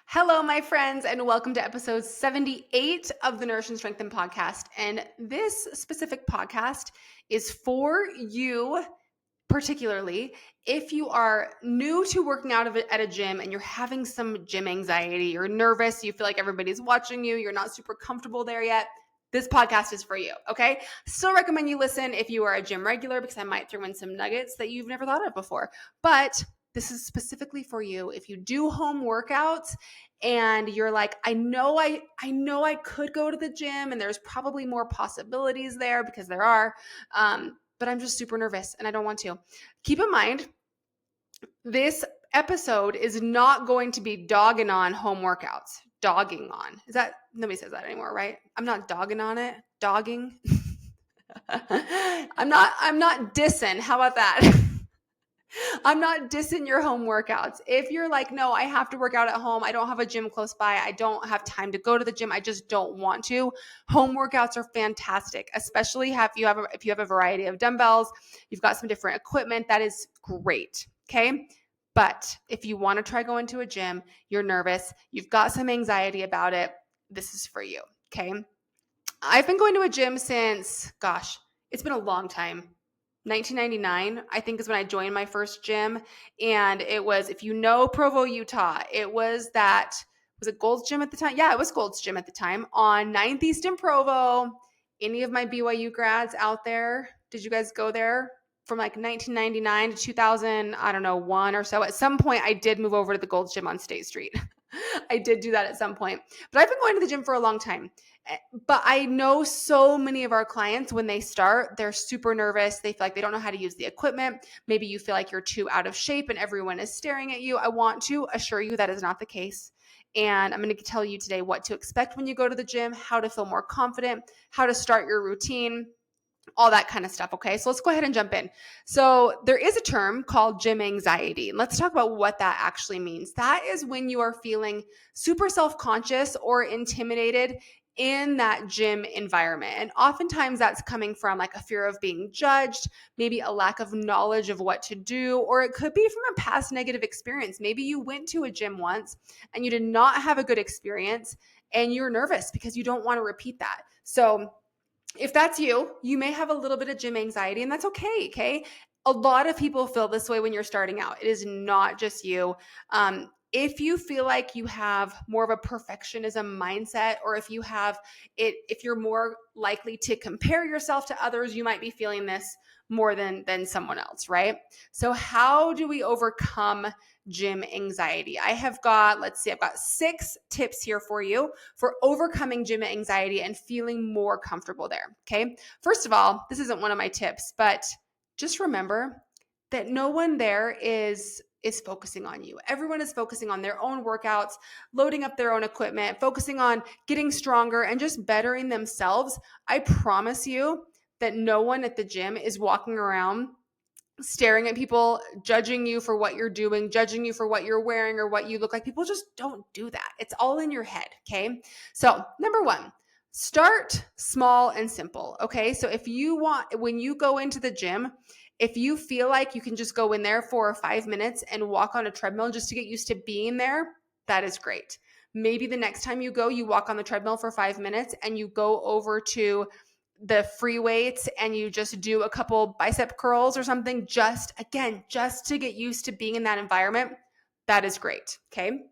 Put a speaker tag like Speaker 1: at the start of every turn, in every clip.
Speaker 1: Hello, my friends, and welcome to episode 78 of the Nourish and Strengthen podcast. And this specific podcast is for you, particularly if you are new to working out at a gym and you're having some gym anxiety, you're nervous, you feel like everybody's watching you, you're not super comfortable there yet. This podcast is for you, okay? Still recommend you listen if you are a gym regular because I might throw in some nuggets that you've never thought of before. But this is specifically for you if you do home workouts and you're like, I know I could go to the gym and there's probably more possibilities there because there are, but I'm just super nervous and I don't want to. Keep in mind, this episode is not going to be dogging on home workouts. Dogging on. Is that nobody says that anymore, right? I'm not dogging on it. Dogging. I'm not dissing. How about that? I'm not dissing your home workouts. If you're like, no, I have to work out at home. I don't have a gym close by. I don't have time to go to the gym. I just don't want to. Home workouts are fantastic, especially if you have a variety of dumbbells, you've got some different equipment. That is great. Okay. But if you want to try going to a gym, you're nervous, you've got some anxiety about it, this is for you. Okay. I've been going to a gym since, gosh, it's been a long time. 1999, I think, is when I joined my first gym. And it was, if you know Provo, Utah, was it Gold's Gym at the time? Yeah, it was Gold's Gym at the time on 9th East in Provo. Any of my BYU grads out there, did you guys go there from like 1999 to 2000, I don't know, 1 or so? At some point, I did move over to the Gold's Gym on State Street. I did do that at some point. But I've been going to the gym for a long time. But I know so many of our clients, when they start, they're super nervous. They feel like they don't know how to use the equipment. Maybe you feel like you're too out of shape and everyone is staring at you. I want to assure you that is not the case. And I'm going to tell you today what to expect when you go to the gym, how to feel more confident, how to start your routine, all that kind of stuff. Okay. So let's go ahead and jump in. So there is a term called gym anxiety. And let's talk about what that actually means. That is when you are feeling super self-conscious or intimidated in that gym environment. And oftentimes that's coming from like a fear of being judged, maybe a lack of knowledge of what to do, or it could be from a past negative experience. Maybe you went to a gym once and you did not have a good experience and you're nervous because you don't want to repeat that. So if that's you, you may have a little bit of gym anxiety, and that's okay. Okay. A lot of people feel this way when you're starting out. It is not just you. If you feel like you have more of a perfectionism mindset, or if you're more likely to compare yourself to others, you might be feeling this more than someone else, right? So how do we overcome gym anxiety? I've got 6 tips here for you for overcoming gym anxiety and feeling more comfortable there. Okay. First of all, this isn't one of my tips, but just remember that no one there is focusing on you. Everyone is focusing on their own workouts, loading up their own equipment, focusing on getting stronger and just bettering themselves. I promise you that no one at the gym is walking around staring at people, judging you for what you're doing, judging you for what you're wearing or what you look like. People just don't do that. It's all in your head. Okay. So, number 1, start small and simple. Okay. So, when you go into the gym, if you feel like you can just go in there for 5 minutes and walk on a treadmill just to get used to being there, that is great. Maybe the next time you go, you walk on the treadmill for 5 minutes and you go over to the free weights and you just do a couple bicep curls or something, just to get used to being in that environment. That is great. Okay.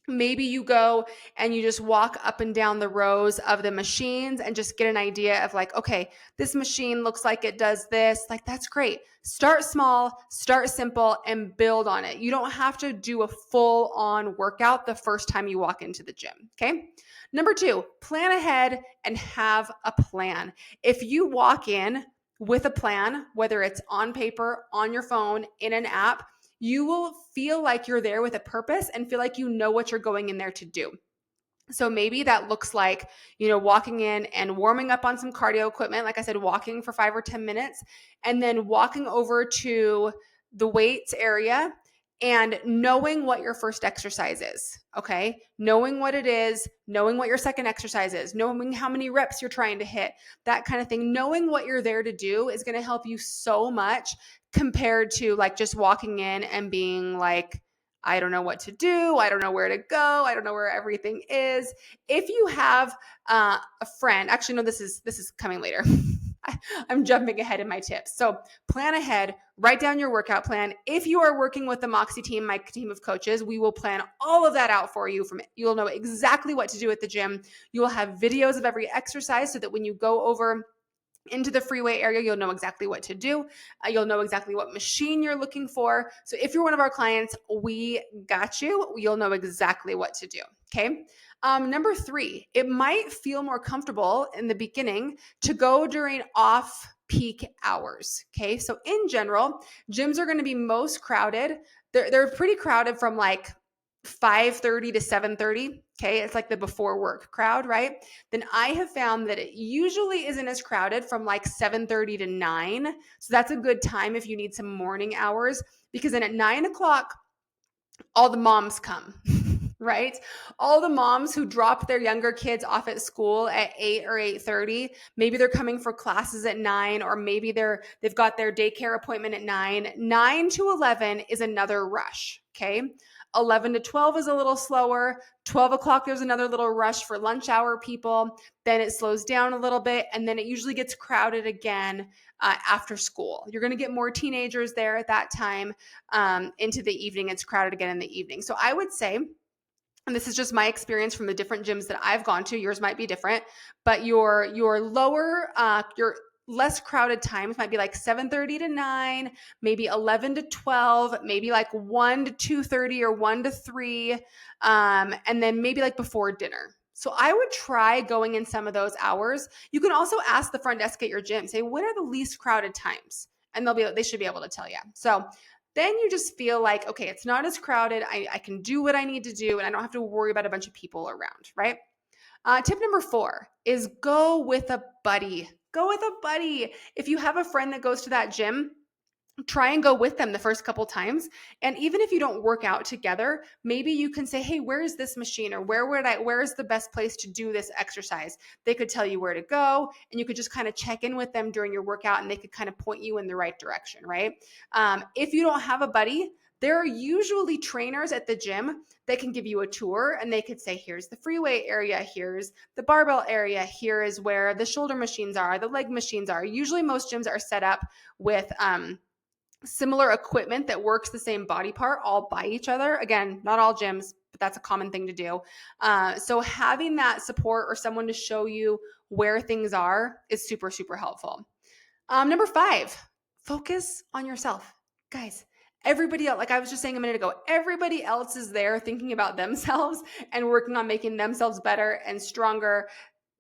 Speaker 1: Maybe you go and you just walk up and down the rows of the machines and just get an idea of like, okay, this machine looks like it does this. Like, that's great. Start small, start simple, and build on it. You don't have to do a full on workout the first time you walk into the gym. Okay. Number 2, plan ahead and have a plan. If you walk in with a plan, whether it's on paper, on your phone, in an app, you will feel like you're there with a purpose and feel like you know what you're going in there to do. So maybe that looks like, walking in and warming up on some cardio equipment. Like I said, walking for 5 or 10 minutes and then walking over to the weights area and knowing what your first exercise is. Okay. Knowing what it is, knowing what your second exercise is, knowing how many reps you're trying to hit, that kind of thing. Knowing what you're there to do is going to help you so much compared to like just walking in and being like, I don't know what to do. I don't know where to go. I don't know where everything is. If you have a friend, actually, no, this is coming later. I'm jumping ahead in my tips. So plan ahead, write down your workout plan. If you are working with the Moxie team, my team of coaches, we will plan all of that out for you. You'll know exactly what to do at the gym. You will have videos of every exercise so that when you go over into the freeway area, you'll know exactly what to do. You'll know exactly what machine you're looking for. So if you're one of our clients, we got you. You'll know exactly what to do. Okay. Number 3, it might feel more comfortable in the beginning to go during off peak hours. Okay. So in general, gyms are going to be most crowded. They're pretty crowded from like 5:30 to 7:30. Okay. It's like the before work crowd, right? Then I have found that it usually isn't as crowded from like 7:30 to 9. So that's a good time if you need some morning hours, because then at 9 o'clock, all the moms come, right? All the moms who drop their younger kids off at school at 8 or 8:30, maybe they're coming for classes at 9, or maybe they've got their daycare appointment at 9. 9 to 11 is another rush, okay? 11 to 12 is a little slower. 12 o'clock, there's another little rush for lunch hour people. Then it slows down a little bit, and then it usually gets crowded again after school. You're going to get more teenagers there at that time. Into the evening, it's crowded again in the evening. So I would say, and this is just my experience from the different gyms that I've gone to, yours might be different, but your less crowded times might be like 7:30 to 9, maybe 11 to 12, maybe like 1 to 2:30 or 1 to 3, and then maybe like before dinner. So I would try going in some of those hours. You can also ask the front desk at your gym, say, what are the least crowded times? And they should be able to tell you. So then you just feel like, okay, it's not as crowded. I can do what I need to do, and I don't have to worry about a bunch of people around, right? Tip number 4 is go with a buddy. Go with a buddy. If you have a friend that goes to that gym, try and go with them the first couple times. And even if you don't work out together, maybe you can say, hey, where is this machine? Or where is the best place to do this exercise? They could tell you where to go, and you could just kind of check in with them during your workout, and they could kind of point you in the right direction, right? If you don't have a buddy, there are usually trainers at the gym that can give you a tour, and they could say, here's the freeway area, here's the barbell area, here is where the shoulder machines are, the leg machines are. Usually most gyms are set up with similar equipment that works the same body part all by each other. Again, not all gyms, but that's a common thing to do. So having that support or someone to show you where things are is super, super helpful. Number 5, focus on yourself. Guys, everybody else, like I was just saying a minute ago, everybody else is there thinking about themselves and working on making themselves better and stronger.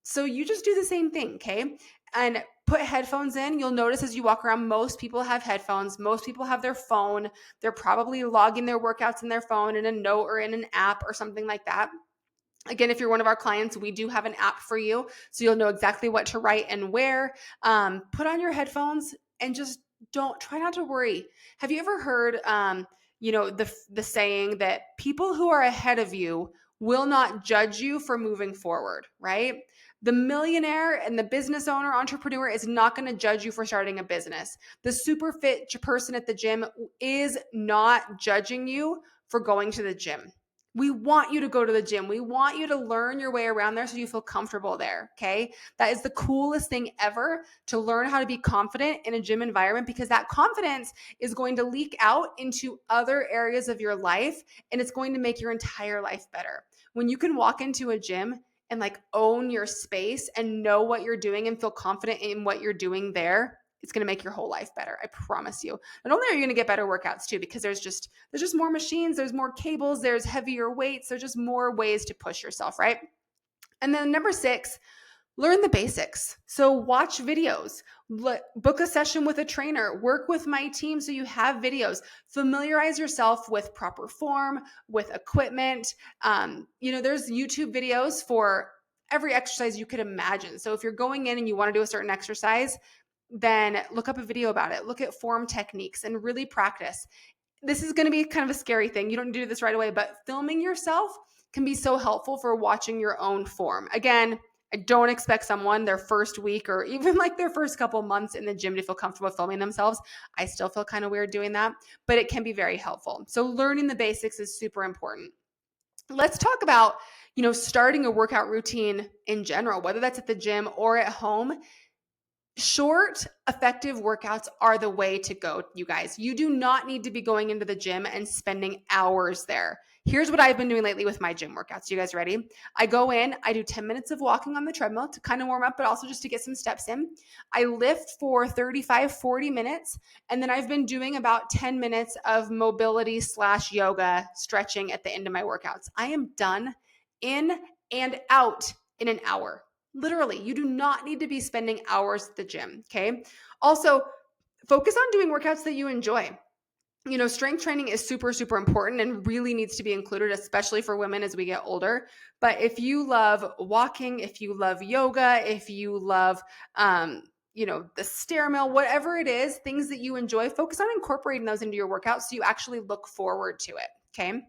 Speaker 1: So you just do the same thing, okay? And put headphones in. You'll notice as you walk around, most people have headphones. Most people have their phone. They're probably logging their workouts in their phone in a note or in an app or something like that. Again, if you're one of our clients, we do have an app for you, so you'll know exactly what to write and where. Put on your headphones and just try not to worry. Have you ever heard, the saying that people who are ahead of you will not judge you for moving forward, right? The millionaire and the business owner, entrepreneur is not going to judge you for starting a business. The super fit person at the gym is not judging you for going to the gym. We want you to go to the gym. We want you to learn your way around there so you feel comfortable there, okay? That is the coolest thing ever, to learn how to be confident in a gym environment, because that confidence is going to leak out into other areas of your life, and it's going to make your entire life better. When you can walk into a gym and like own your space and know what you're doing and feel confident in what you're doing there, it's going to make your whole life better. I promise you. Not only are you going to get better workouts too, because there's just more machines, there's more cables, there's heavier weights, there's just more ways to push yourself, right? And then number 6, learn the basics. So watch videos, book a session with a trainer, work with my team so you have videos, familiarize yourself with proper form, with equipment. There's YouTube videos for every exercise you could imagine. So if you're going in and you want to do a certain exercise, then look up a video about it. Look at form techniques and really practice. This is going to be kind of a scary thing. You don't need to do this right away, but filming yourself can be so helpful for watching your own form. Again, I don't expect someone their first week or even like their first couple months in the gym to feel comfortable filming themselves. I still feel kind of weird doing that, but it can be very helpful. So learning the basics is super important. Let's talk about, starting a workout routine in general, whether that's at the gym or at home. Short, effective workouts are the way to go, you guys. You do not need to be going into the gym and spending hours there. Here's what I've been doing lately with my gym workouts. You guys ready? I go in, I do 10 minutes of walking on the treadmill to kind of warm up, but also just to get some steps in. I lift for 35, 40 minutes, and then I've been doing about 10 minutes of mobility/yoga stretching at the end of my workouts. I am done, in and out in an hour. Literally, you do not need to be spending hours at the gym, okay? Also, focus on doing workouts that you enjoy. Strength training is super, super important and really needs to be included, especially for women as we get older. But if you love walking, if you love yoga, if you love, the stair mill, whatever it is, things that you enjoy, focus on incorporating those into your workouts so you actually look forward to it, okay?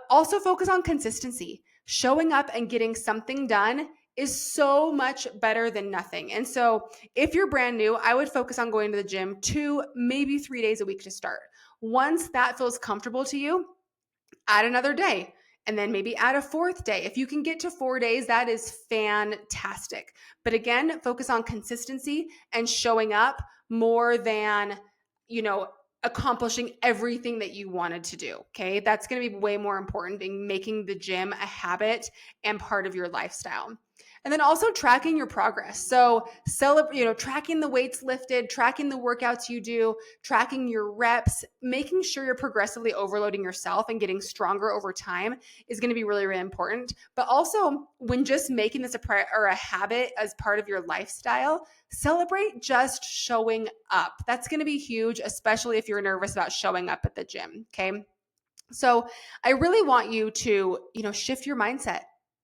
Speaker 1: Also focus on consistency. Showing up and getting something done is so much better than nothing. And so if you're brand new, I would focus on going to the gym 2, maybe 3 days a week to start. Once that feels comfortable to you, add another day and then maybe add a 4th day. If you can get to 4 days, that is fantastic. But again, focus on consistency and showing up more than, accomplishing everything that you wanted to do. Okay. That's going to be way more important than making the gym a habit and part of your lifestyle. And then also tracking your progress. So tracking the weights lifted, tracking the workouts you do, tracking your reps, making sure you're progressively overloading yourself and getting stronger over time is going to be really, really important. But also when just making this a habit as part of your lifestyle, celebrate just showing up. That's going to be huge, especially if you're nervous about showing up at the gym. Okay. So I really want you to, shift your mindset.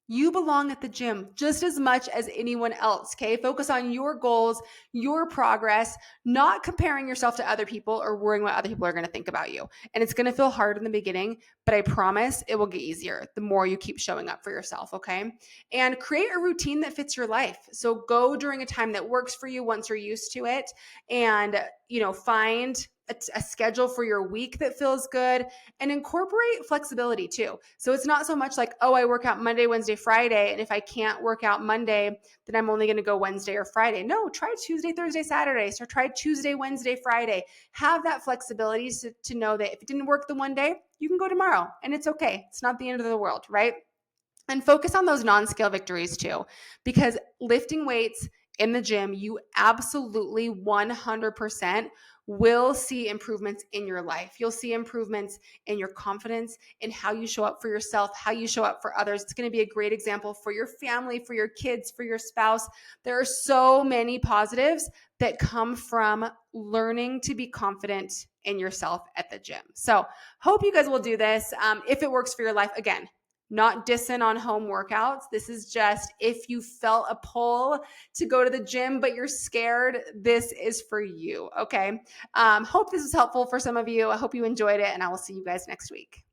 Speaker 1: You belong at the gym just as much as anyone else, okay? Focus on your goals, your progress, not comparing yourself to other people or worrying what other people are going to think about you. And it's going to feel hard in the beginning, but I promise it will get easier the more you keep showing up for yourself, okay? And create a routine that fits your life. So go during a time that works for you once you're used to it, and, find a schedule for your week that feels good, and incorporate flexibility too. So it's not so much like, oh, I work out Monday, Wednesday, Friday, and if I can't work out Monday, then I'm only going to go Wednesday or Friday. No, try Tuesday, Thursday, Saturday. So try Tuesday, Wednesday, Friday. Have that flexibility to know that if it didn't work the one day, you can go tomorrow and it's okay. It's not the end of the world, right? And focus on those non-scale victories too, because lifting weights in the gym, you absolutely 100% will see improvements in your life. You'll see improvements in your confidence, in how you show up for yourself, how you show up for others. It's going to be a great example for your family, for your kids, for your spouse. There are so many positives that come from learning to be confident in yourself at the gym. So hope you guys will do this. If it works for your life, again, not dissing on home workouts. This is just if you felt a pull to go to the gym, but you're scared, this is for you. Okay. Hope this was helpful for some of you. I hope you enjoyed it, and I will see you guys next week.